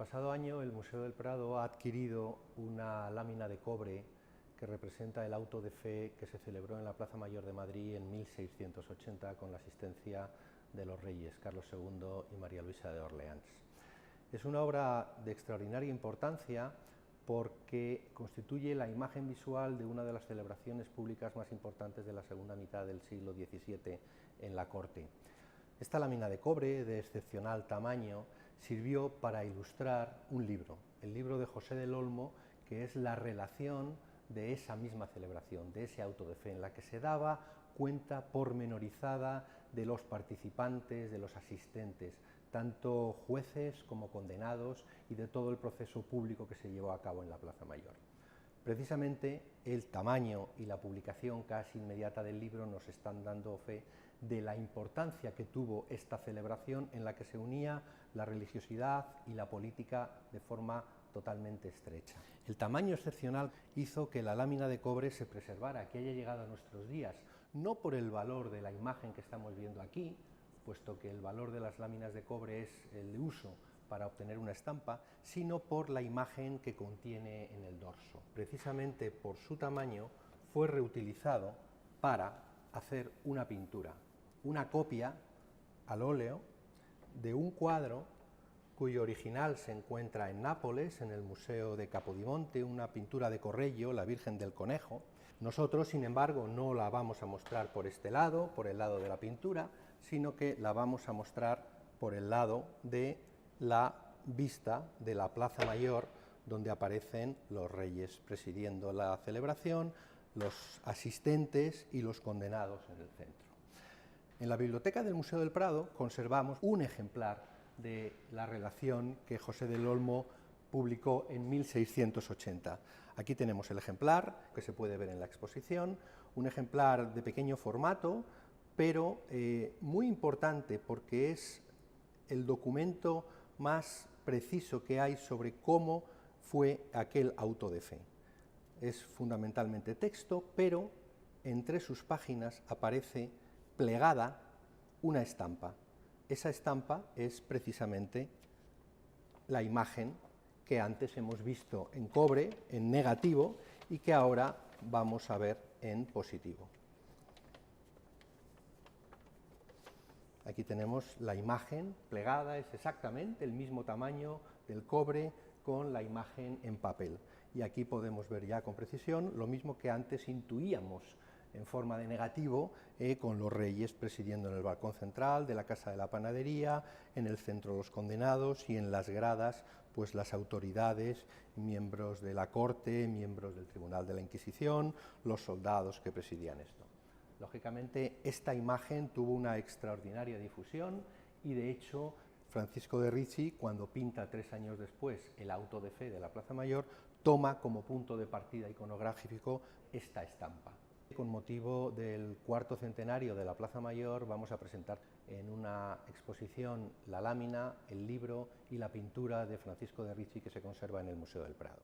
pasado año el Museo del Prado ha adquirido una lámina de cobre que representa el auto de fe que se celebró en la Plaza Mayor de Madrid en 1680 con la asistencia de los reyes Carlos II y María Luisa de Orleans. Es una obra de extraordinaria importancia porque constituye la imagen visual de una de las celebraciones públicas más importantes de la segunda mitad del siglo XVII en la corte. Esta lámina de cobre, de excepcional tamaño, sirvió para ilustrar un libro, el libro de José del Olmo, que es la relación de esa misma celebración, de ese auto de fe, en la que se daba cuenta pormenorizada de los participantes, de los asistentes, tanto jueces como condenados, y de todo el proceso público que se llevó a cabo en la Plaza Mayor. Precisamente el tamaño y la publicación casi inmediata del libro nos están dando fe de la importancia que tuvo esta celebración, en la que se unía la religiosidad y la política de forma totalmente estrecha. El tamaño excepcional hizo que la lámina de cobre se preservara, que haya llegado a nuestros días, no por el valor de la imagen que estamos viendo aquí, puesto que el valor de las láminas de cobre es el de uso para obtener una estampa, sino por la imagen que contiene en el dorso. Precisamente por su tamaño fue reutilizado para hacer una pintura, una copia al óleo de un cuadro cuyo original se encuentra en Nápoles, en el Museo de Capodimonte, una pintura de Correggio, la Virgen del Conejo. Nosotros, sin embargo, no la vamos a mostrar por este lado, por el lado de la pintura, sino que la vamos a mostrar por el lado de la vista de la Plaza Mayor, donde aparecen los reyes presidiendo la celebración, los asistentes y los condenados en el centro. En la biblioteca del Museo del Prado conservamos un ejemplar de la relación que José del Olmo publicó en 1680. Aquí tenemos el ejemplar que se puede ver en la exposición, un ejemplar de pequeño formato, pero muy importante porque es el documento más preciso que hay sobre cómo fue aquel auto de fe. Es fundamentalmente texto, pero entre sus páginas aparece plegada una estampa. Esa estampa es precisamente la imagen que antes hemos visto en cobre, en negativo, y que ahora vamos a ver en positivo. Aquí tenemos la imagen plegada, es exactamente el mismo tamaño del cobre con la imagen en papel. Y aquí podemos ver ya con precisión lo mismo que antes intuíamos en forma de negativo, con los reyes presidiendo en el balcón central de la Casa de la Panadería, en el centro los condenados y en las gradas pues las autoridades, miembros de la corte, miembros del Tribunal de la Inquisición, los soldados que presidían esto. Lógicamente, esta imagen tuvo una extraordinaria difusión y, de hecho, Francisco de Ricci, cuando pinta 3 años después el auto de fe de la Plaza Mayor, toma como punto de partida iconográfico esta estampa. Con motivo del 4º centenario de la Plaza Mayor vamos a presentar en una exposición la lámina, el libro y la pintura de Francisco de Ricci que se conserva en el Museo del Prado.